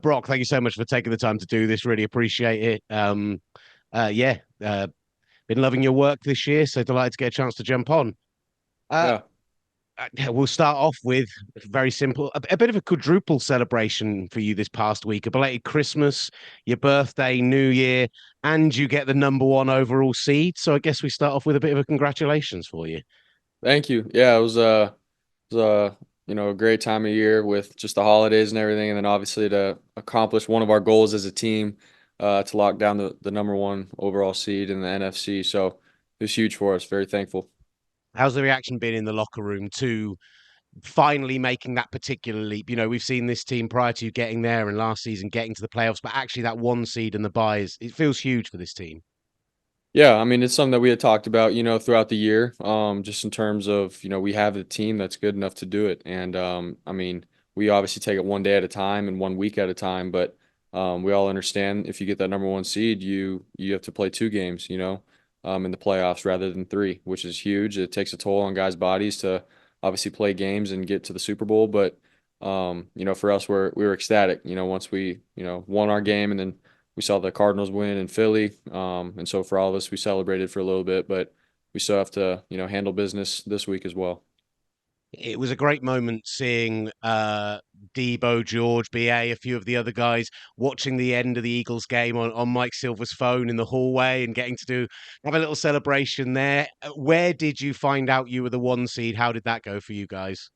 Brock, thank you so much for taking the time to do this. Really appreciate it. Yeah, been loving your work this year, so delighted to get a chance to jump on. Uh, Yeah. we'll start off with very simple, a bit of a quadruple celebration for you this past week. A belated Christmas, your birthday, New Year, and you get the number one overall seed. So I guess we start off with a bit of a congratulations for you. Thank you. Yeah, it was a great time of year with just the holidays and everything, and then obviously to accomplish one of our goals as a team, to lock down the number one overall seed in the NFC. So it was huge for us. Very thankful. How's the reaction been in the locker room to finally making that particular leap? You know, we've seen this team prior to you getting there and last season getting to the playoffs, but actually that one seed and the buys, it feels huge for this team. Yeah, I mean, it's something that we had talked about, throughout the year, just in terms of, we have the team that's good enough to do it. And I mean, we obviously take it one day at a time and one week at a time, but we all understand if you get that number one seed, you have to play two games, in the playoffs rather than three, which is huge. It takes a toll on guys' bodies to obviously play games and get to the Super Bowl, but for us, we were ecstatic, once we, won our game and then we saw the Cardinals win in Philly. And so for all of us, we celebrated for a little bit, but we still have to, handle business this week as well. It was a great moment seeing Debo, George, BA, a few of the other guys watching the end of the Eagles game on Mike Silver's phone in the hallway and getting to have a little celebration there. Where did you find out you were the one seed? How did that go for you guys?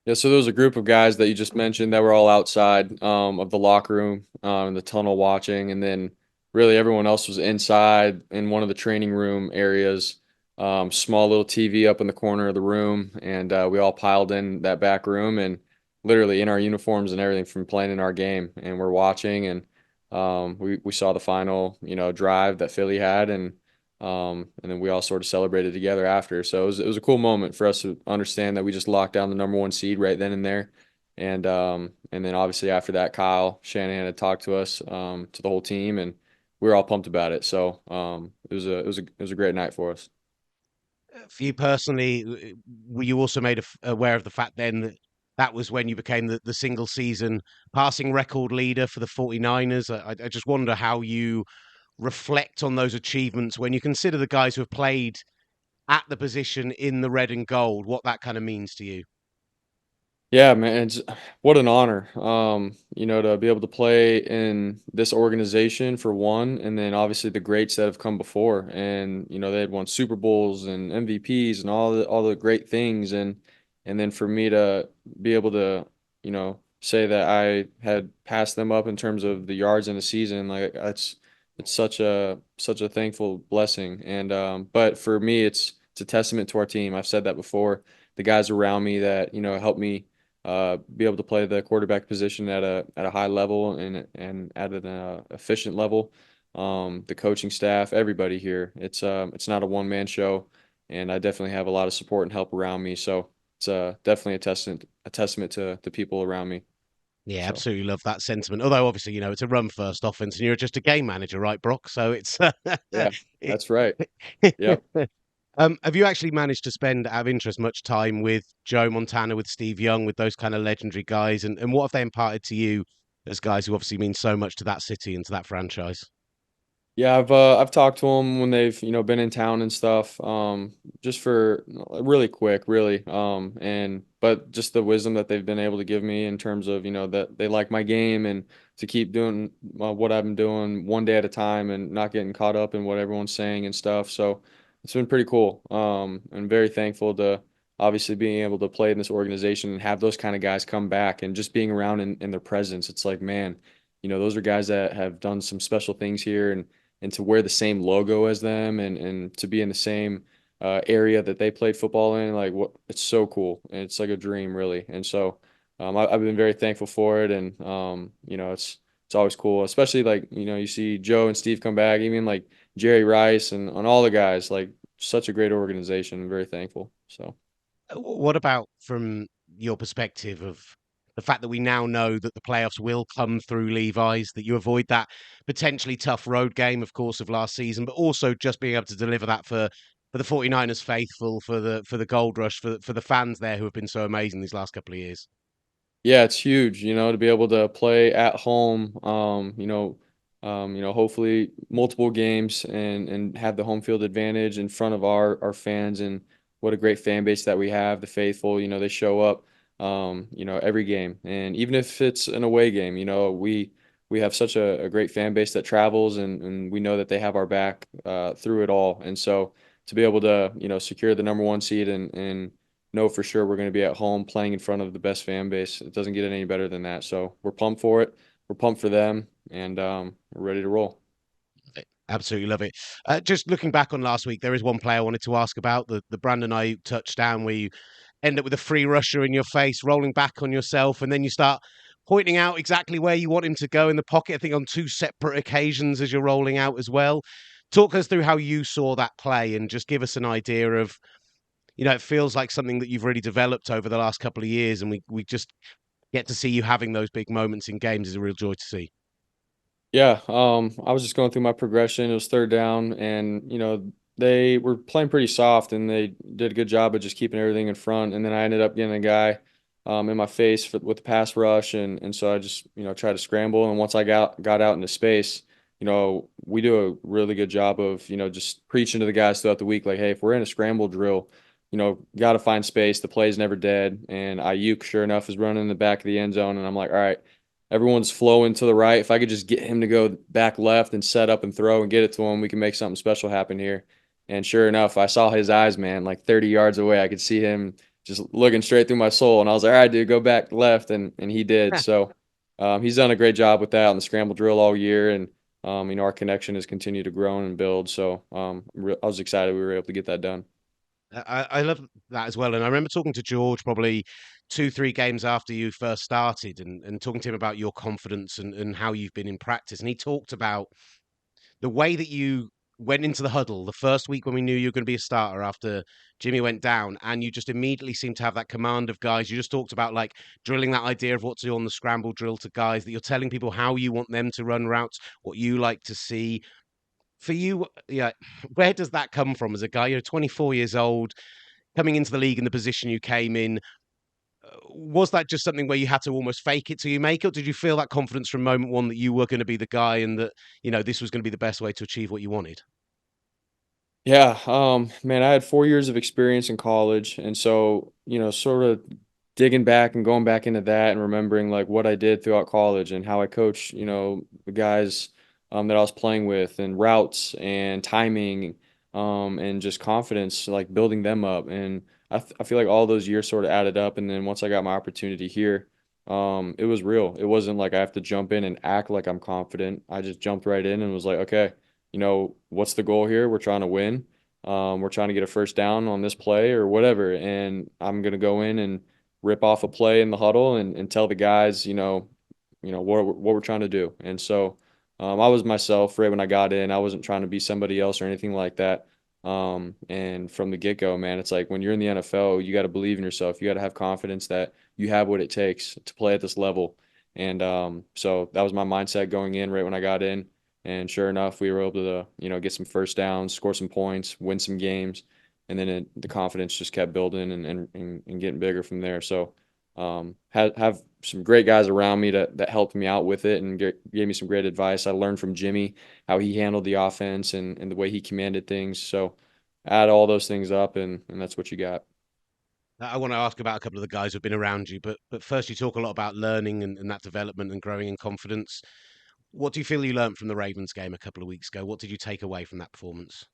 Yeah, so there was a group of guys that you just mentioned that were all outside of the locker room, in the tunnel watching, and then really everyone else was inside in one of the training room areas. Small little TV up in the corner of the room, and we all piled in that back room and literally in our uniforms and everything from playing in our game, and we're watching, and we saw the final, drive that Philly had, and then we all sort of celebrated together after. So it was a cool moment for us to understand that we just locked down the number one seed right then and there. And then obviously after that, Kyle Shanahan had talked to us, to the whole team, and we were all pumped about it. So it was a great night for us. For you personally, were you also made aware of the fact then that that was when you became the single season passing record leader for the 49ers? I just wonder how you reflect on those achievements when you consider the guys who have played at the position in the red and gold, what that kind of means to you. Yeah, man, what an honor. To be able to play in this organization for one, and then obviously the greats that have come before, and they had won Super Bowls and MVPs and all the great things, and then for me to be able to, say that I had passed them up in terms of the yards in a season, like it's such a thankful blessing. And but for me, it's a testament to our team. I've said that before. The guys around me that helped me be able to play the quarterback position at a high level and at an efficient level. The coaching staff, everybody here. It's not a one man show, and I definitely have a lot of support and help around me. So it's definitely a testament to the people around me. Yeah, So absolutely love that sentiment. Although obviously, it's a run first offense, and you're just a game manager, right, Brock? So it's yeah, it, that's right. Yep. have you actually managed to spend, out of interest, much time with Joe Montana, with Steve Young, with those kind of legendary guys? And what have they imparted to you as guys who obviously mean so much to that city and to that franchise? Yeah, I've talked to them when they've been in town and stuff. Just for really quick, really. And but just the wisdom that they've been able to give me in terms of that they like my game and to keep doing what I've been doing one day at a time and not getting caught up in what everyone's saying and stuff. So it's been pretty cool. And very thankful to obviously being able to play in this organization and have those kind of guys come back and just being around in their presence. It's like, man, those are guys that have done some special things here and to wear the same logo as them and to be in the same area that they played football in, like what it's so cool and it's like a dream really. And so I've been very thankful for it, and it's always cool, especially like you see Joe and Steve come back, even like Jerry Rice and all the guys, like such a great organization. I'm very thankful. So. What about from your perspective of the fact that we now know that the playoffs will come through Levi's, that you avoid that potentially tough road game, of course, of last season, but also just being able to deliver that for the 49ers faithful, for the Gold Rush, for the fans there who have been so amazing these last couple of years? Yeah, it's huge, to be able to play at home, hopefully multiple games and have the home field advantage in front of our fans, and what a great fan base that we have. The faithful, they show up, every game. And even if it's an away game, we have such a great fan base that travels, and we know that they have our back through it all. And so to be able to, secure the number one seed and know for sure we're going to be at home playing in front of the best fan base. It doesn't get any better than that. So we're pumped for it. We're pumped for them, and we're ready to roll. Absolutely love it. Just looking back on last week, there is one player I wanted to ask about the Brandon Aiyuk touchdown where you end up with a free rusher in your face, rolling back on yourself, and then you start pointing out exactly where you want him to go in the pocket. I think on two separate occasions as you're rolling out as well. Talk us through how you saw that play and just give us an idea of, it feels like something that you've really developed over the last couple of years, and we just get to see you having those big moments in games is a real joy to see. Yeah, I was just going through my progression. It was third down, and they were playing pretty soft, and they did a good job of just keeping everything in front. And then I ended up getting a guy in my face with the pass rush, and so I just tried to scramble. And once I got out into space, we do a really good job of just preaching to the guys throughout the week, like, hey, if we're in a scramble drill, got to find space. The play's never dead. And Aiyuk, sure enough, is running in the back of the end zone, and I'm like, all right, everyone's flowing to the right. If I could just get him to go back left and set up and throw and get it to him, we can make something special happen here. And sure enough, I saw his eyes, man, like 30 yards away. I could see him just looking straight through my soul. And I was like, all right, dude, go back left. And he did. So he's done a great job with that on the scramble drill all year. And, our connection has continued to grow and build. So I was excited we were able to get that done. I love that as well. And I remember talking to George probably 2, 3 games after you first started and talking to him about your confidence and how you've been in practice. And he talked about the way that you went into the huddle the first week when we knew you were going to be a starter after Jimmy went down, and you just immediately seemed to have that command of guys. You just talked about like drilling that idea of what to do on the scramble drill to guys, that you're telling people how you want them to run routes, what you like to see. For you, yeah, where does that come from as a guy? You're 24 years old, coming into the league in the position you came in. Was that just something where you had to almost fake it till you make it? Or did you feel that confidence from moment one that you were going to be the guy and that, this was going to be the best way to achieve what you wanted? Yeah, man, I had 4 years of experience in college, and so sort of digging back and going back into that and remembering like what I did throughout college and how I coached, the guys that I was playing with, and routes and timing, and just confidence, like building them up. And I feel like all those years sort of added up. And then once I got my opportunity here, it was real. It wasn't like I have to jump in and act like I'm confident. I just jumped right in and was like, okay, what's the goal here? We're trying to win. We're trying to get a first down on this play or whatever. And I'm going to go in and rip off a play in the huddle and tell the guys, what we're trying to do. And so I was myself right when I got in. I wasn't trying to be somebody else or anything like that. And from the get-go, man, it's like when you're in the NFL, you got to believe in yourself. You got to have confidence that you have what it takes to play at this level. And so that was my mindset going in right when I got in. And sure enough, we were able to, get some first downs, score some points, win some games, and then the confidence just kept building and getting bigger from there. So, have some great guys around me that helped me out with it and gave me some great advice. I learned from Jimmy how he handled the offense and the way he commanded things. So, add all those things up, and that's what you got. I want to ask about a couple of the guys who've been around you, but first you talk a lot about learning and that development and growing in confidence. What do you feel you learned from the Ravens game a couple of weeks ago? What did you take away from that performance?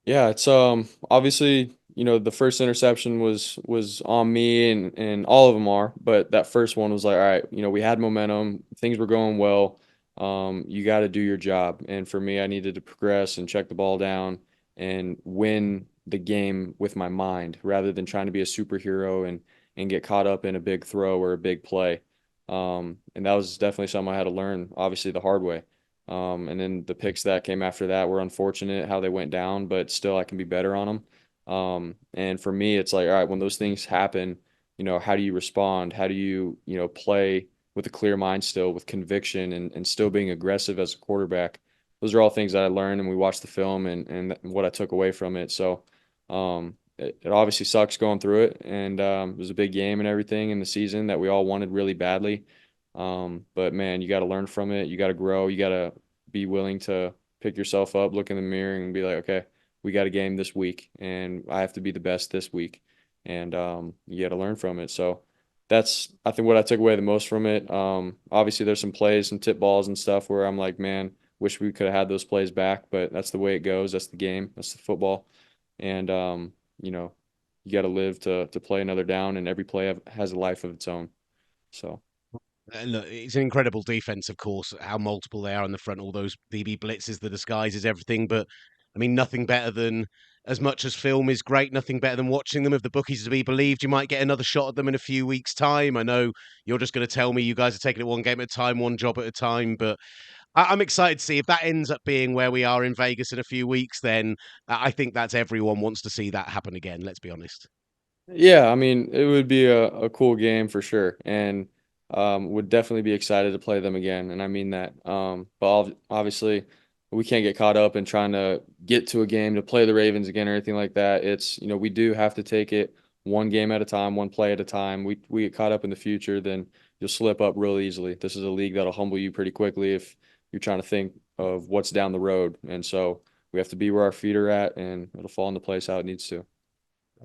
Yeah, it's obviously, the first interception was on me, and all of them are, but that first one was like, all right, we had momentum, things were going well. You got to do your job. And for me, I needed to progress and check the ball down and win the game with my mind rather than trying to be a superhero and get caught up in a big throw or a big play. And that was definitely something I had to learn, obviously the hard way. And then the picks that came after that were unfortunate how they went down, but still I can be better on them. And for me, it's like, all right, when those things happen, how do you respond? How do you, play with a clear mind still, with conviction and still being aggressive as a quarterback? Those are all things that I learned and we watched the film and what I took away from it. So, it obviously sucks going through it, and it was a big game and everything in the season that we all wanted really badly. But man, you got to learn from it. You got to grow. You got to be willing to pick yourself up, look in the mirror, and be like, okay, we got a game this week, and I have to be the best this week, and you got to learn from it. So that's, I think, what I took away the most from it. Obviously, there's some plays, some tip balls and stuff where I'm like, man, wish we could have had those plays back, but that's the way it goes. That's the game. That's the football, and you know, you got to live to play another down, and every play has a life of its own. So. Look, it's an incredible defense, of course, how multiple they are in the front, all those BB blitzes, the disguises, everything. But I mean, nothing better than, as much as film is great, nothing better than watching them. If the bookies are to be believed, you might get another shot at them in a few weeks' time. I know you're just going to tell me you guys are taking it one game at a time, one job at a time. But I'm excited to see if that ends up being where we are in Vegas in a few weeks. Then I think that's everyone wants to see that happen again. Let's be honest. Yeah, I mean, it would be a cool game for sure, and would definitely be excited to play them again. And I mean that. But obviously, we can't get caught up in trying to get to a game to play the Ravens again or anything like that. It's, we do have to take it one game at a time, one play at a time. We get caught up in the future, then you'll slip up real easily. This is a league that'll humble you pretty quickly if you're trying to think of what's down the road. And so we have to be where our feet are at, and it'll fall into place how it needs to.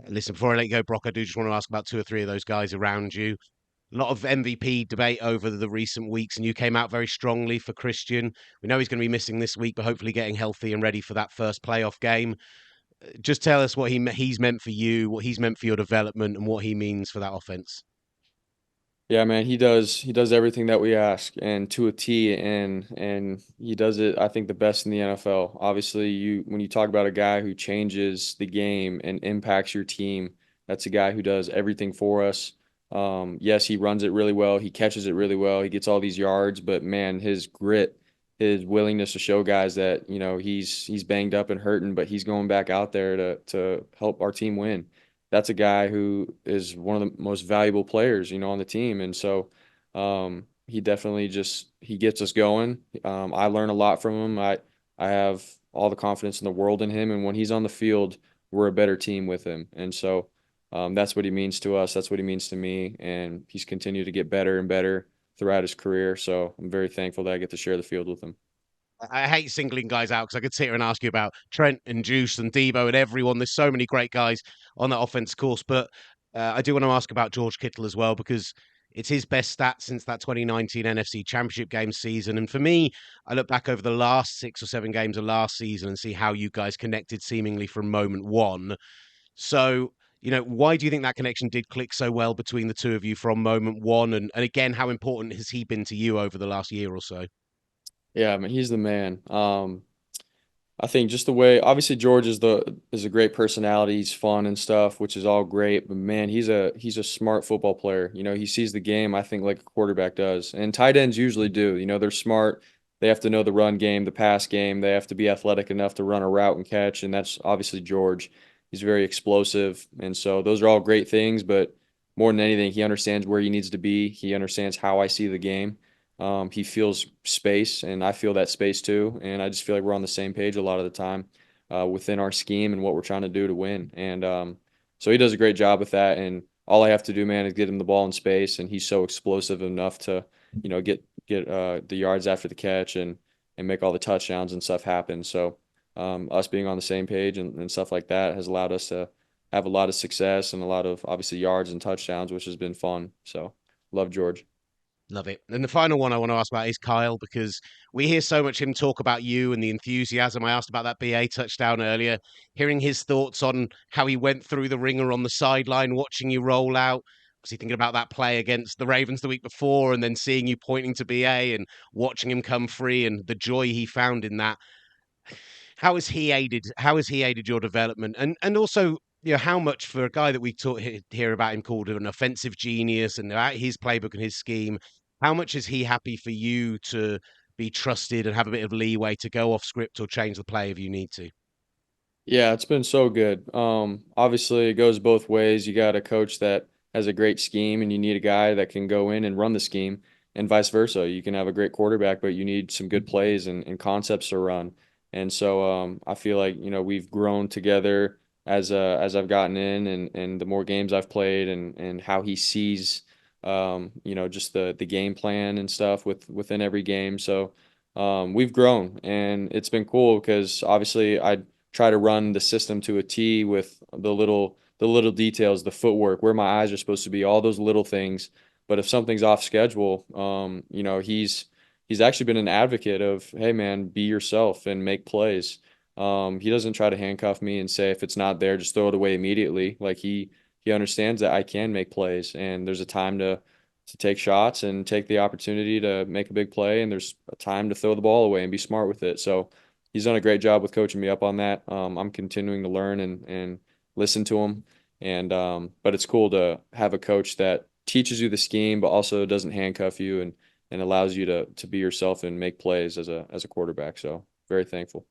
Listen, before I let you go, Brock, I do just want to ask about two or three of those guys around you. A lot of MVP debate over the recent weeks, and you came out very strongly for Christian. We know he's going to be missing this week, but hopefully getting healthy and ready for that first playoff game. Just tell us what he's meant for you, what he's meant for your development, and what he means for that offense. Yeah, man, he does everything that we ask and to a T, and he does it, I think, the best in the NFL. Obviously, when you talk about a guy who changes the game and impacts your team, that's a guy who does everything for us. Yes, he runs it really well, he catches it really well, he gets all these yards, but man, his grit, his willingness to show guys that, he's banged up and hurting, but he's going back out there to help our team win. That's a guy who is one of the most valuable players, on the team. And so he definitely he gets us going. I learn a lot from him. I have all the confidence in the world in him. And when he's on the field, we're a better team with him. And so that's what he means to us. That's what he means to me. And he's continued to get better and better throughout his career. So I'm very thankful that I get to share the field with him. I hate singling guys out because I could sit here and ask you about Trent and Juice and Debo and everyone. There's so many great guys on that offense course, but I do want to ask about George Kittle as well because it's his best stat since that 2019 NFC Championship game season. And for me, I look back over the last 6 or 7 games of last season and see how you guys connected seemingly from moment one. So, why do you think that connection did click so well between the two of you from moment one? And again, how important has he been to you over the last year or so? Yeah, I mean, he's the man. I think just the way, obviously George is a great personality. He's fun and stuff, which is all great. But man, he's a smart football player. He sees the game, I think, like a quarterback does. And tight ends usually do. They're smart. They have to know the run game, the pass game. They have to be athletic enough to run a route and catch. And that's obviously George. He's very explosive. And so those are all great things. But more than anything, he understands where he needs to be. He understands how I see the game. He feels space, and I feel that space too. And I just feel like we're on the same page a lot of the time within our scheme and what we're trying to do to win. And so he does a great job with that. And all I have to do, man, is get him the ball in space, and he's so explosive enough to, get the yards after the catch and make all the touchdowns and stuff happen. So us being on the same page and stuff like that has allowed us to have a lot of success and a lot of obviously yards and touchdowns, which has been fun. So love George. Love it. And the final one I want to ask about is Kyle, because we hear so much him talk about you and the enthusiasm. I asked about that BA touchdown earlier, hearing his thoughts on how he went through the ringer on the sideline, watching you roll out. Was he thinking about that play against the Ravens the week before and then seeing you pointing to BA and watching him come free and the joy he found in that? How has he aided your development? And also, how much for a guy that we hear about him called an offensive genius and about his playbook and his scheme, how much is he happy for you to be trusted and have a bit of leeway to go off script or change the play if you need to? Yeah, it's been so good. Obviously, it goes both ways. You got a coach that has a great scheme, and you need a guy that can go in and run the scheme, and vice versa. You can have a great quarterback, but you need some good plays and concepts to run. And so I feel like, we've grown together as I've gotten in, and the more games I've played, and how he sees just the game plan and stuff within every game. So we've grown, and it's been cool because obviously I try to run the system to a T with the little details, the footwork, where my eyes are supposed to be, all those little things. But if something's off schedule, he's actually been an advocate of, hey man, be yourself and make plays. He doesn't try to handcuff me and say if it's not there, just throw it away immediately. Like he understands that I can make plays, and there's a time to take shots and take the opportunity to make a big play, and there's a time to throw the ball away and be smart with it. So he's done a great job with coaching me up on that. I'm continuing to learn and listen to him, and but it's cool to have a coach that teaches you the scheme, but also doesn't handcuff you and allows you to be yourself and make plays as a quarterback. So very thankful.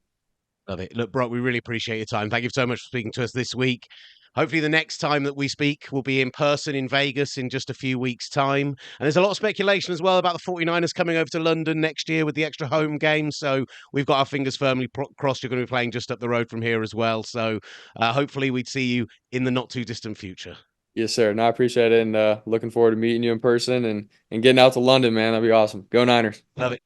Love it. Look, Brock, we really appreciate your time. Thank you so much for speaking to us this week. Hopefully, the next time that we speak will be in person in Vegas in just a few weeks' time. And there's a lot of speculation as well about the 49ers coming over to London next year with the extra home game. So we've got our fingers firmly crossed. You're going to be playing just up the road from here as well. So hopefully, we'd see you in the not too distant future. Yes, sir. No, I appreciate it, and looking forward to meeting you in person and getting out to London, man. That'd be awesome. Go Niners. Love it.